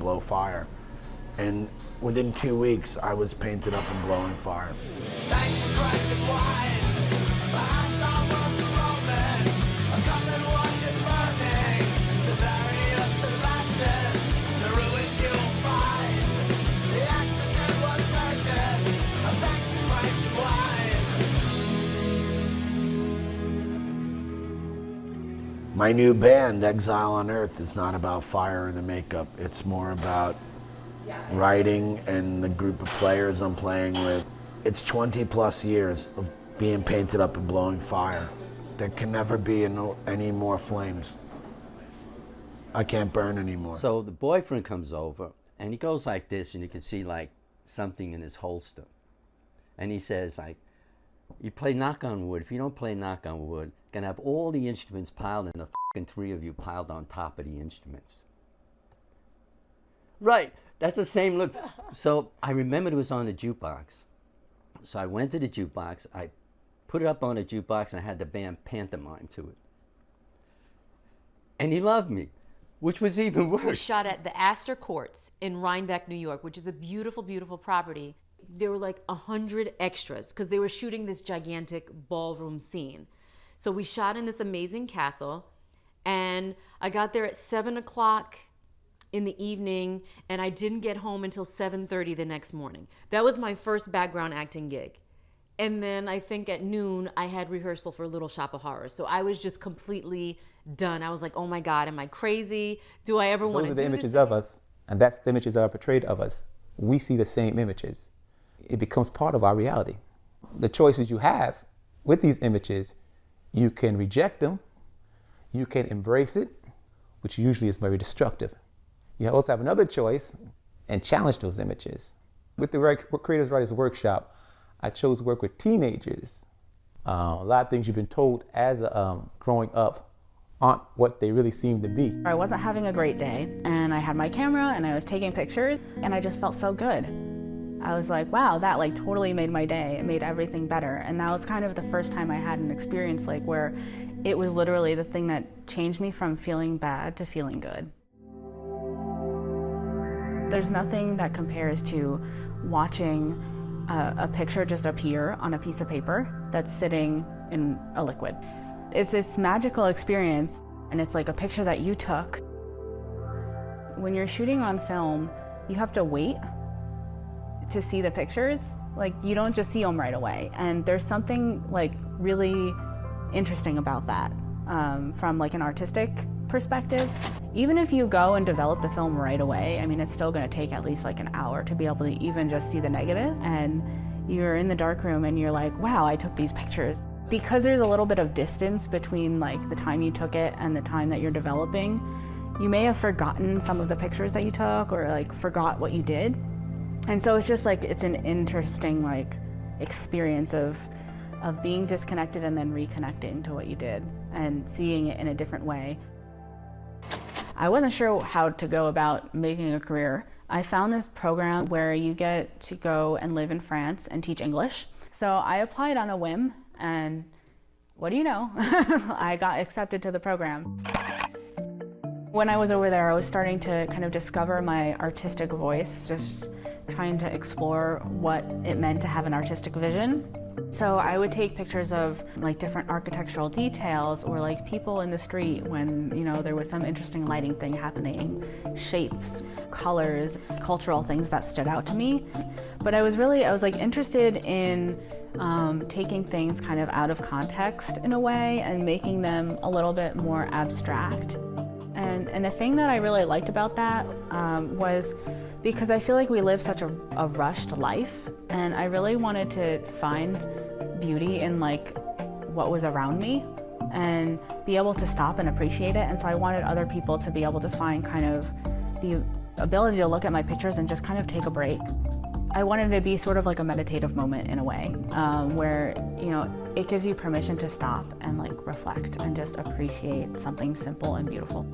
blow fire. And within 2 weeks, I was painted up and blowing fire. Thanks for Christ wine. My hands are rolling. Come and watch it burning. The barrier, the lantern, the ruins you'll find. The accident was certain. Thanks for Christ wine. My new band, Exile on Earth, is not about fire or the makeup. It's more about writing and the group of players I'm playing with. It's 20 plus years of being painted up and blowing fire. There can never be any more flames. I can't burn anymore. So the boyfriend comes over and he goes like this, and you can see like something in his holster. And he says like, you play knock on wood. If you don't play knock on wood, you're gonna have all the instruments piled and the fucking three of you piled on top of the instruments. Right. That's the same look. So I remembered it was on the jukebox. So I went to the jukebox, I put it up on the jukebox, and I had the band pantomime to it. And he loved me, which was even worse. We shot at the Astor Courts in Rhinebeck, New York, which is a beautiful, beautiful property. There were like 100 extras because they were shooting this gigantic ballroom scene. So we shot in this amazing castle, and I got there at 7 o'clock in the evening, and I didn't get home until 7:30 the next morning. That was my first background acting gig. And then I think at noon, I had rehearsal for Little Shop of Horrors. So I was just completely done. I was like, oh my God, am I crazy? Do I ever want to do this? Those are the images of us, and that's the images that are portrayed of us. We see the same images. It becomes part of our reality. The choices you have with these images, you can reject them, you can embrace it, which usually is very destructive. You also have another choice and challenge those images. With the Creatives Writers Workshop, I chose to work with teenagers. A lot of things you've been told as growing up aren't what they really seem to be. I wasn't having a great day, and I had my camera and I was taking pictures, and I just felt so good. I was like, wow, that like totally made my day. It made everything better. And now it's kind of the first time I had an experience like where it was literally the thing that changed me from feeling bad to feeling good. There's nothing that compares to watching a picture just appear on a piece of paper that's sitting in a liquid. It's this magical experience, and it's like a picture that you took. When you're shooting on film, you have to wait to see the pictures. Like, you don't just see them right away. And there's something like really interesting about that from like an artistic perspective. Even if you go and develop the film right away, I mean, it's still going to take at least like an hour to be able to even just see the negative. And you're in the darkroom and you're like, wow, I took these pictures. Because there's a little bit of distance between like the time you took it and the time that you're developing, you may have forgotten some of the pictures that you took or like forgot what you did. And so it's just like, it's an interesting like experience of being disconnected and then reconnecting to what you did and seeing it in a different way. I wasn't sure how to go about making a career. I found this program where you get to go and live in France and teach English. So I applied on a whim, and what do you know? I got accepted to the program. When I was over there, I was starting to kind of discover my artistic voice, just trying to explore what it meant to have an artistic vision. So I would take pictures of like different architectural details or like people in the street when, you know, there was some interesting lighting thing happening, shapes, colors, cultural things that stood out to me. But I was like interested in taking things kind of out of context in a way and making them a little bit more abstract. And the thing that I really liked about that was because I feel like we live such a rushed life, and I really wanted to find beauty in like what was around me and be able to stop and appreciate it. And so I wanted other people to be able to find kind of the ability to look at my pictures and just kind of take a break. I wanted it to be sort of like a meditative moment in a way, where, you know, it gives you permission to stop and like reflect and just appreciate something simple and beautiful.